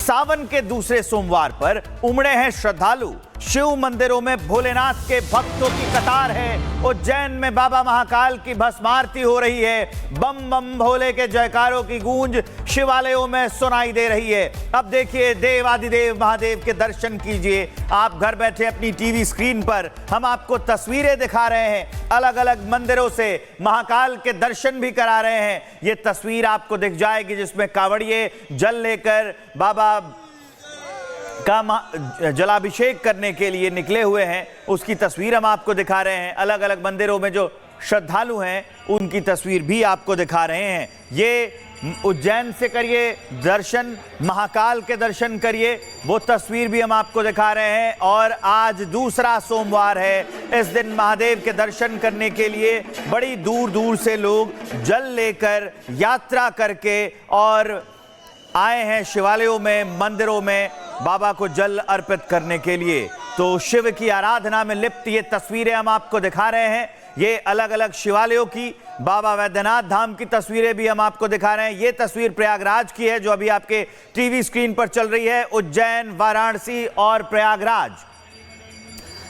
सावन के दूसरे सोमवार पर उमड़े हैं श्रद्धालु। शिव मंदिरों में भोलेनाथ के भक्तों की कतार है। उज्जैन में बाबा महाकाल की भस्म आरती हो रही है। बम बम भोले के जयकारों की गूंज शिवालयों में सुनाई दे रही है। अब देखिए, देवादिदेव महादेव के दर्शन कीजिए। आप घर बैठे अपनी टीवी स्क्रीन पर हम आपको तस्वीरें दिखा रहे हैं, अलग अलग मंदिरों से महाकाल के दर्शन भी करा रहे हैं। ये तस्वीर आपको दिख जाएगी जिसमें कांवड़िए जल लेकर बाबा का जलाभिषेक करने के लिए निकले हुए हैं। उसकी तस्वीर हम आपको दिखा रहे हैं। अलग अलग मंदिरों में जो श्रद्धालु हैं उनकी तस्वीर भी आपको दिखा रहे हैं। ये उज्जैन से करिए दर्शन, महाकाल के दर्शन करिए, वो तस्वीर भी हम आपको दिखा रहे हैं। और आज दूसरा सोमवार है। इस दिन महादेव के दर्शन करने के लिए बड़ी दूर दूर से लोग जल लेकर यात्रा करके और आए हैं शिवालयों में, मंदिरों में बाबा को जल अर्पित करने के लिए। तो शिव की आराधना में लिप्त ये तस्वीरें हम आपको दिखा रहे हैं। ये अलग अलग शिवालयों की, बाबा वैद्यनाथ धाम की तस्वीरें भी हम आपको दिखा रहे हैं। ये तस्वीर प्रयागराज की है जो अभी आपके टीवी स्क्रीन पर चल रही है। उज्जैन, वाराणसी और प्रयागराज।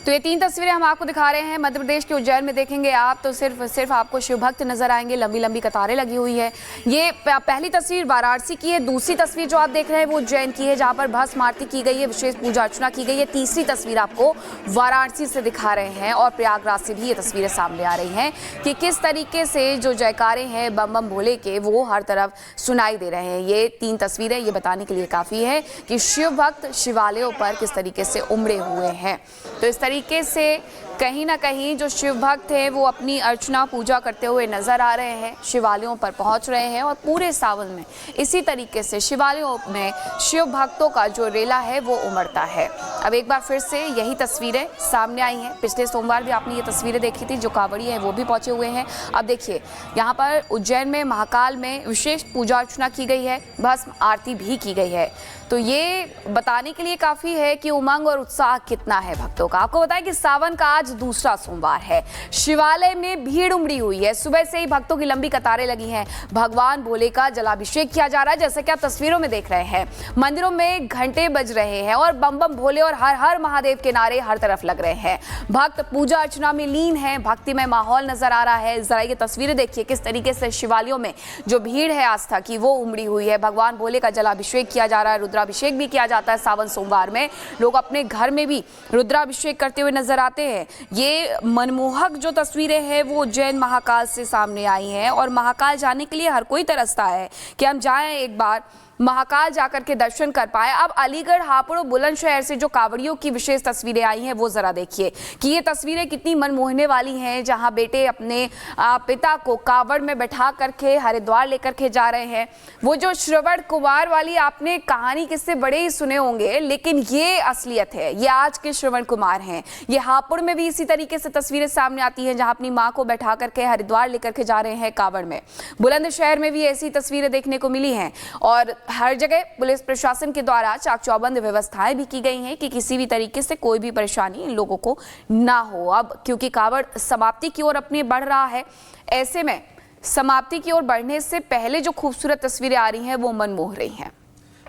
तो ये तीन तस्वीरें हम आपको दिखा रहे हैं। मध्य प्रदेश के उज्जैन में देखेंगे आप तो सिर्फ आपको शिव भक्त नजर आएंगे। लंबी लंबी कतारें लगी हुई है। ये पहली तस्वीर वाराणसी की है। दूसरी तस्वीर जो आप देख रहे हैं वो उज्जैन की है, जहां पर भस्म आरती की गई है, विशेष पूजा अर्चना की गई है। तीसरी तस्वीर आपको वाराणसी से दिखा रहे हैं और प्रयागराज से भी ये तस्वीरें सामने आ रही हैं कि किस तरीके से जो जयकारे हैं बम बम भोले के वो हर तरफ सुनाई दे रहे हैं। ये तीन तस्वीरें ये बताने के लिए काफ़ी है कि शिव भक्त शिवालयों पर किस तरीके से उमड़े हुए हैं। तो इस तरीके से कहीं ना कहीं जो शिव भक्त हैं वो अपनी अर्चना पूजा करते हुए नजर आ रहे हैं, शिवालयों पर पहुंच रहे हैं। और पूरे सावन में इसी तरीके से शिवालयों में शिव भक्तों का जो रेला है वो उमड़ता है। अब एक बार फिर से यही तस्वीरें सामने आई हैं। पिछले सोमवार भी आपने ये तस्वीरें देखी थी, जो कांवड़ी हैं वो भी पहुंचे हुए हैं। अब देखिए, यहाँ पर उज्जैन में महाकाल में विशेष पूजा अर्चना की गई है, भस्म आरती भी की गई है। तो ये बताने के लिए काफ़ी है कि उमंग और उत्साह कितना है भक्तों का। आपको बताएं कि सावन का आज दूसरा सोमवार है। शिवालय में भीड़ उमड़ी हुई है। सुबह से ही भक्तों की लंबी कतारें लगी हैं। भगवान भोले का जलाभिषेक किया जा रहा है, जैसे कि आप तस्वीरों में देख रहे हैं। मंदिरों में घंटे बज रहे हैं और बम बम भोले और हर हर महादेव के नारे हर तरफ लग रहे हैं। भक्त पूजा अर्चना में लीन है, भक्तिमय माहौल नजर आ रहा है। जरा ये तस्वीरें देखिए किस तरीके से शिवालयों में जो भीड़ है आस्था की वो उमड़ी हुई है। भगवान भोले का जलाभिषेक किया जा रहा है, रुद्राभिषेक भी किया जाता है। सावन सोमवार में लोग अपने घर में भी रुद्राभिषेक करते हुए नजर आते हैं। ये मनमोहक जो तस्वीरें हैं वो उज्जैन महाकाल से सामने आई हैं और महाकाल जाने के लिए हर कोई तरसता है कि हम जाएं एक बार महाकाल जाकर के दर्शन कर पाए। अब अलीगढ़, हापुड़ और बुलंदशहर से जो कांवड़ियों की विशेष तस्वीरें आई हैं वो जरा देखिए कि ये तस्वीरें कितनी मनमोहने वाली हैं, जहां बेटे अपने पिता को कांवड़ में बैठा करके हरिद्वार लेकर के जा रहे हैं। वो जो श्रवण कुमार वाली आपने कहानी किससे बड़े ही सुने होंगे, लेकिन ये असलियत है, ये आज के श्रवण कुमार हैं। ये हापुड़ में भी इसी तरीके से तस्वीरें सामने आती हैं, जहां अपनी माँ को बैठा करके हरिद्वार लेकर के जा रहे हैं कांवड़ में। बुलंदशहर में भी ऐसी तस्वीरें देखने को मिली हैं और हर जगह पुलिस प्रशासन के द्वारा चाक चौबंद व्यवस्थाएं भी की गई हैं कि किसी भी तरीके से कोई भी परेशानी इन लोगों को ना हो। अब क्योंकि कांवड़ समाप्ति की ओर अपनी बढ़ रहा है, ऐसे में समाप्ति की ओर बढ़ने से पहले जो खूबसूरत तस्वीरें आ रही हैं वो मन मोह रही हैं।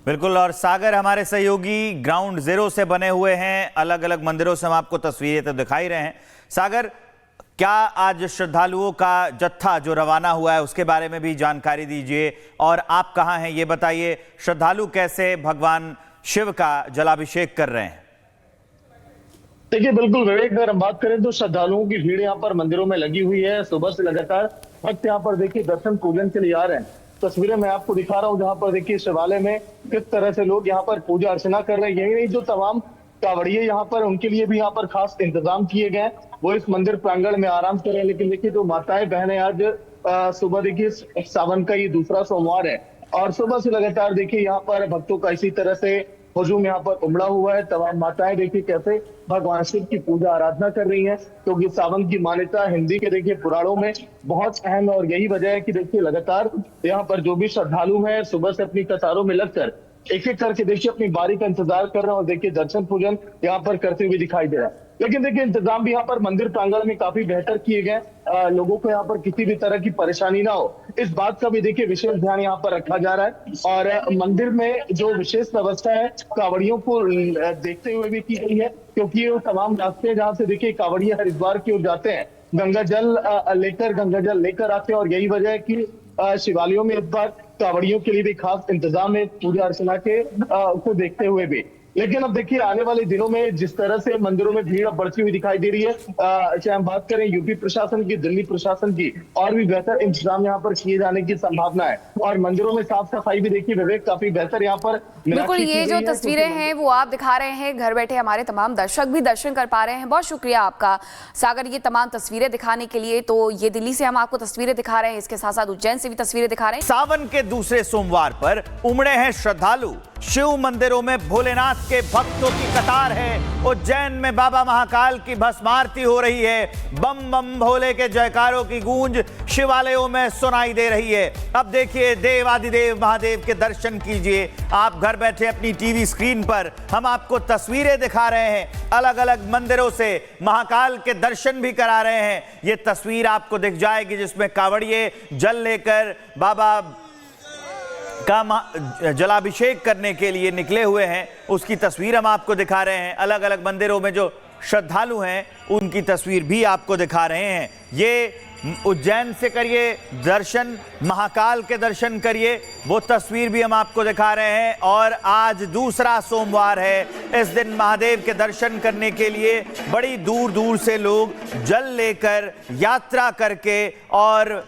बिल्कुल। और सागर हमारे सहयोगी ग्राउंड जीरो से बने हुए हैं। अलग अलग मंदिरों से हम आपको तस्वीरें तो दिखाई रहे हैं। सागर, क्या आज श्रद्धालुओं का जत्था जो रवाना हुआ है उसके बारे में भी जानकारी दीजिए और आप कहां हैं ये बताइए। श्रद्धालु कैसे भगवान शिव का जलाभिषेक कर रहे हैं? देखिए, बिल्कुल विवेक, अगर हम बात करें तो श्रद्धालुओं की भीड़ यहाँ पर मंदिरों में लगी हुई है। सुबह से लगातार भक्त यहाँ पर देखिए दर्शन पूजन के लिए आ रहे हैं। तस्वीरें मैं आपको दिखा रहा हूँ जहाँ पर देखिए शिवालय में किस तरह से लोग यहाँ पर पूजा अर्चना कर रहे हैं। यही नहीं, जो तमाम कांवड़िए यहाँ पर उनके लिए भी यहाँ पर खास इंतजाम किए गए हैं, वो इस मंदिर प्रांगण में आराम कर रहे हैं। लेकिन देखिए जो माताएं बहनें आज सुबह देखिए सावन का ये दूसरा सोमवार है और सुबह से लगातार देखिए यहाँ पर भक्तों का इसी तरह से हुजूम यहाँ पर उमड़ा हुआ है। तमाम माताएं देखिए कैसे भगवान शिव की पूजा आराधना कर रही हैं, क्योंकि सावन की मान्यता हिंदी के देखिए पुराणों में बहुत अहम है। और यही वजह है कि देखिए लगातार यहाँ पर जो भी श्रद्धालु हैं सुबह से अपनी कतारों में लगकर एक एक करके देखिए अपनी बारी का इंतजार कर रहे हैं और देखिए दर्शन पूजन यहाँ पर करते हुए दिखाई दे रहा है। लेकिन देखिए इंतजाम भी यहाँ पर मंदिर प्रांगण में काफी बेहतर किए गए, लोगों को यहाँ पर किसी भी तरह की परेशानी ना हो, इस बात का भी देखिए विशेष ध्यान यहाँ पर रखा जा रहा है। और मंदिर में जो विशेष व्यवस्था है कांवड़ियों को देखते हुए भी की गई है, क्योंकि वो तमाम रास्ते हैं जहाँ से देखिए कांवड़िया हरिद्वार की ओर जाते हैं, गंगा जल लेकर आते हैं। और यही वजह है कि शिवालयों में इस बार कांवड़ियों के लिए भी खास इंतजाम है पूजा अर्चना के को देखते हुए भी। लेकिन अब देखिए आने वाले दिनों में जिस तरह से मंदिरों में भीड़ अब बढ़ती हुई दिखाई दे रही है, चाहे हम बात करें यूपी प्रशासन की, दिल्ली प्रशासन की, और भी बेहतर इंतजाम यहाँ पर किए जाने की संभावना है। और मंदिरों में साफ सफाई भी देखिए विवेक काफी बेहतर यहाँ पर बिल्कुल। ये जो तस्वीरें हैं वो आप दिखा रहे हैं, घर बैठे हमारे तमाम दर्शक भी दर्शन कर पा रहे हैं। बहुत शुक्रिया आपका सागर, ये तमाम तस्वीरें दिखाने के लिए। तो ये दिल्ली से हम आपको तस्वीरें दिखा रहे हैं, इसके साथ साथ उज्जैन से भी तस्वीरें दिखा रहे हैं। सावन के दूसरे सोमवार पर उमड़े हैं श्रद्धालु, शिव मंदिरों में भोलेनाथ के भक्तों की कतार है। उज्जैन में बाबा महाकाल की भस्म आरती हो रही है, बम बम भोले के जयकारों की गूंज शिवालयों में सुनाई दे रही है। अब देखिए देवादिदेव महादेव के दर्शन कीजिए। आप घर बैठे अपनी टीवी स्क्रीन पर हम आपको तस्वीरें दिखा रहे हैं, अलग अलग मंदिरों से महाकाल के दर्शन भी करा रहे हैं। ये तस्वीर आपको दिख जाएगी जिसमें कांवड़िए जल लेकर बाबा का जलाभिषेक करने के लिए निकले हुए हैं, उसकी तस्वीर हम आपको दिखा रहे हैं। अलग अलग मंदिरों में जो श्रद्धालु हैं उनकी तस्वीर भी आपको दिखा रहे हैं। ये उज्जैन से करिए दर्शन, महाकाल के दर्शन करिए, वो तस्वीर भी हम आपको दिखा रहे हैं। और आज दूसरा सोमवार है, इस दिन महादेव के दर्शन करने के लिए बड़ी दूर दूर से लोग जल लेकर यात्रा करके और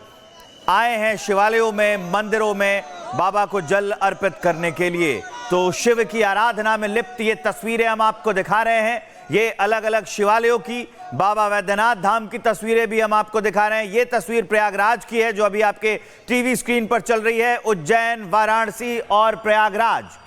आए हैं शिवालयों में, मंदिरों में बाबा को जल अर्पित करने के लिए। तो शिव की आराधना में लिप्त ये तस्वीरें हम आपको दिखा रहे हैं। ये अलग अलग शिवालयों की, बाबा वैद्यनाथ धाम की तस्वीरें भी हम आपको दिखा रहे हैं। ये तस्वीर प्रयागराज की है जो अभी आपके टीवी स्क्रीन पर चल रही है, उज्जैन, वाराणसी और प्रयागराज।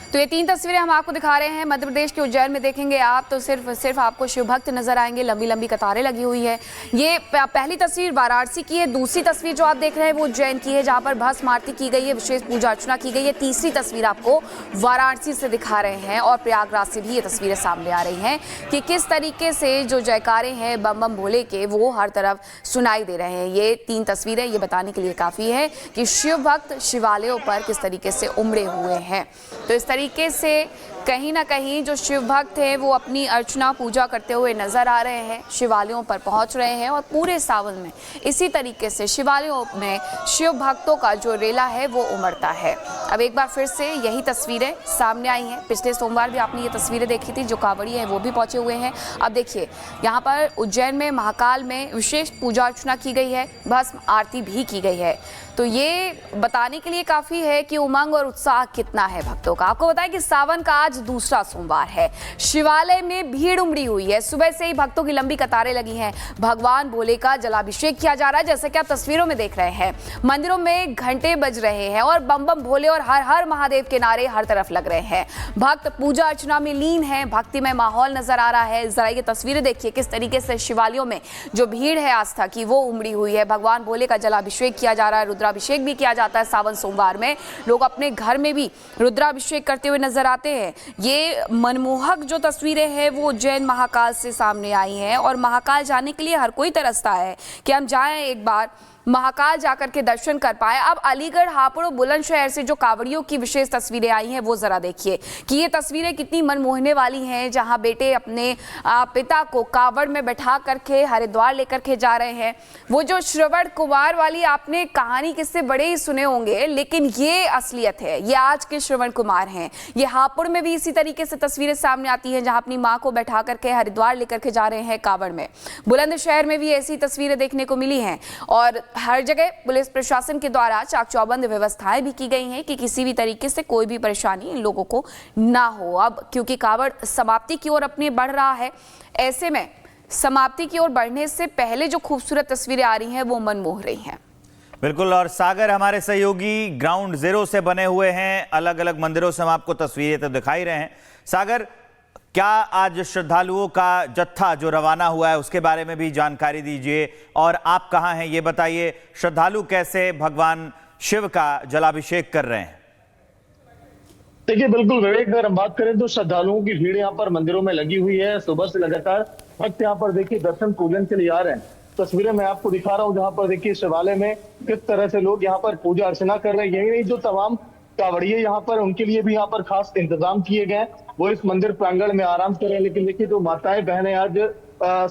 तो ये तीन तस्वीरें हम आपको दिखा रहे हैं मध्य प्रदेश के उज्जैन में। देखेंगे आप तो सिर्फ आपको शिव भक्त नजर आएंगे, लंबी लंबी कतारें लगी हुई है। ये पहली तस्वीर वाराणसी की है, दूसरी तस्वीर जो आप देख रहे हैं वो उज्जैन की है जहां पर भस्म आरती की गई है, विशेष पूजा अर्चना की गई है। तीसरी तस्वीर आपको वाराणसी से दिखा रहे हैं और प्रयागराज से भी ये तस्वीरें सामने आ रही हैं कि किस तरीके से जो जयकारे हैं बम बम भोले के वो हर तरफ सुनाई दे रहे हैं। ये तीन तस्वीरें ये बताने के लिए काफ़ी है कि शिव भक्त शिवालयों पर किस तरीके से उमड़े हुए हैं। तो इस तरीके से कहीं ना कहीं जो शिव भक्त हैं वो अपनी अर्चना पूजा करते हुए नजर आ रहे हैं, शिवालयों पर पहुंच रहे हैं। और पूरे सावन में इसी तरीके से शिवालयों में शिव भक्तों का जो रेला है वो उमड़ता है। अब एक बार फिर से यही तस्वीरें सामने आई हैं। पिछले सोमवार भी आपने ये तस्वीरें देखी थी, जो कांवड़ी हैं वो भी पहुंचे हुए हैं। अब देखिए यहाँ पर उज्जैन में महाकाल में विशेष पूजा अर्चना की गई है, भस्म आरती भी की गई है। तो ये बताने के लिए काफ़ी है कि उमंग और उत्साह कितना है भक्तों का। आपको बताएं कि सावन का आज दूसरा सोमवार है, शिवालय में भीड़ उमड़ी हुई है, सुबह से ही भक्तों की लंबी कतारें लगी हैं। भगवान भोले का जलाभिषेक किया जा रहा है, जैसे कि आप तस्वीरों में देख रहे हैं। मंदिरों में घंटे बज रहे हैं और बम बम भोले और हर हर महादेव के नारे हर तरफ लग रहे हैं। भक्त पूजा अर्चना में लीन है, भक्तिमय माहौल नजर आ रहा है। जरा ये तस्वीरें देखिए किस तरीके से शिवालयों में जो भीड़ है आस्था की वो उमड़ी हुई है। भगवान भोले का जलाभिषेक किया जा रहा है, रुद्राभिषेक भी किया जाता है। सावन सोमवार में लोग अपने घर में भी रुद्राभिषेक करते हुए नजर आते हैं। ये मनमोहक जो तस्वीरें हैं वो उज्जैन महाकाल से सामने आई हैं और महाकाल जाने के लिए हर कोई तरसता है कि हम जाएं एक बार महाकाल जाकर के दर्शन कर पाए। अब अलीगढ़, हापुड़ और बुलंदशहर से जो कांवड़ियों की विशेष तस्वीरें आई हैं वो जरा देखिए कि ये तस्वीरें कितनी मनमोहने वाली हैं, जहां बेटे अपने पिता को कांवड़ में बैठा करके हरिद्वार लेकर के जा रहे हैं। वो जो श्रवण कुमार वाली आपने कहानी किससे बड़े ही सुने होंगे, लेकिन ये असलियत है, ये आज के श्रवण कुमार हैं। ये हापुड़ में भी इसी तरीके से तस्वीरें सामने आती हैं जहां अपनी माँ को बैठा करके हरिद्वार लेकर के जा रहे हैं कांवड़ में। बुलंदशहर में भी ऐसी तस्वीरें देखने को मिली हैं और हर जगह पुलिस प्रशासन के द्वारा चाक चौबंद व्यवस्थाएं भी की गई हैं कि किसी भी तरीके से कोई भी परेशानी इन लोगों को ना हो। अब क्योंकि कांवड़ समाप्ति की ओर अपने बढ़ रहा है, ऐसे में समाप्ति की ओर बढ़ने से पहले जो खूबसूरत तस्वीरें आ रही हैं वो मन मोह रही हैं। बिल्कुल। और सागर हमारे सहयोगी ग्राउंड जीरो से बने हुए हैं, अलग अलग मंदिरों से हम आपको तस्वीरें तो दिखाई रहे हैं। सागर, क्या आज श्रद्धालुओं का जत्था जो रवाना हुआ है उसके बारे में भी जानकारी दीजिए और आप कहां हैं ये बताइए। श्रद्धालु कैसे भगवान शिव का जलाभिषेक कर रहे हैं? देखिए बिल्कुल विवेक, अगर हम बात करें तो श्रद्धालुओं की भीड़ यहाँ पर मंदिरों में लगी हुई है। सुबह से लगातार भक्त यहाँ पर देखिए दर्शन पूजन के लिए आ रहे हैं। तस्वीरें मैं आपको दिखा रहा हूँ जहाँ पर देखिए शिवालय में किस तरह से लोग यहाँ पर पूजा अर्चना कर रहे हैं। यही नहीं, जो तमाम कावड़िए यहाँ पर, उनके लिए भी यहाँ पर खास इंतजाम किए गए हैं। वो इस मंदिर प्रांगण में आराम कर रहे हैं। लेकिन देखिए जो माताएं बहनें, आज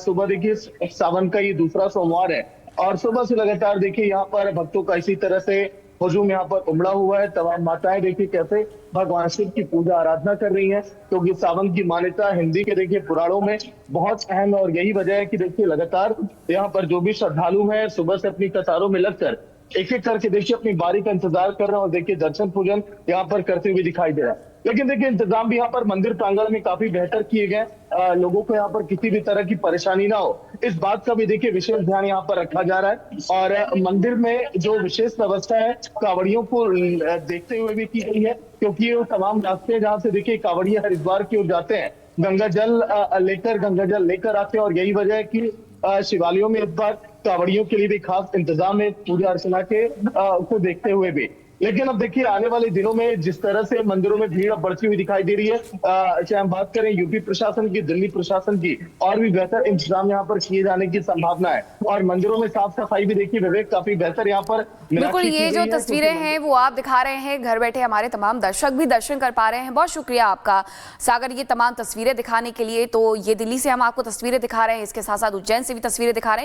सुबह देखिए सावन का ये दूसरा सोमवार है और सुबह से लगातार देखिए यहाँ पर भक्तों का इसी तरह से हुजूम यहाँ पर उमड़ा हुआ है। तमाम माताएं देखिए कैसे भगवान शिव की पूजा आराधना कर रही हैं, क्योंकि सावन की मान्यता हिंदी के देखिए पुराणों में बहुत अहम है। और यही वजह है कि देखिए लगातार यहाँ पर जो भी श्रद्धालु हैं सुबह से अपनी कतारों में लगकर एक एक करके देखिए अपनी बारी का इंतजार कर रहे हैं और देखिए दर्शन पूजन यहाँ पर करते हुए दिखाई दे रहा है। लेकिन देखिए इंतजाम भी यहाँ पर मंदिर प्रांगण में काफी बेहतर किए गए। लोगों को यहाँ पर किसी भी तरह की परेशानी ना हो, इस बात का भी देखिए विशेष ध्यान यहाँ पर रखा जा रहा है। और मंदिर में जो विशेष व्यवस्था है कावड़ियों को देखते हुए भी की गई है, क्योंकि वो तमाम रास्ते जहाँ से देखिए कावड़िया हरिद्वार की ओर जाते हैं, गंगा जल लेकर आते हैं। और यही वजह है कि शिवालयों में इस बार कावड़ियों के लिए भी खास इंतजाम है पूजा अर्चना के को देखते हुए भी। लेकिन अब देखिए आने वाले दिनों में जिस तरह से मंदिरों में भीड़ अब बढ़ती हुई दिखाई दे रही है, चाहे हम बात करें यूपी प्रशासन की, दिल्ली प्रशासन की, और भी बेहतर इंतजाम यहाँ पर किए जाने की संभावना है। और मंदिरों में साफ सफाई भी देखिए विवेक काफी बेहतर यहाँ पर बिल्कुल। ये जो तस्वीरें हैं वो आप दिखा रहे हैं, घर बैठे हमारे तमाम दर्शक भी दर्शन कर पा रहे हैं। बहुत शुक्रिया आपका सागर, ये तमाम तस्वीरें दिखाने के लिए। तो ये दिल्ली से हम आपको तस्वीरें दिखा रहे हैं, इसके साथ साथ उज्जैन से भी तस्वीरें दिखा रहे हैं।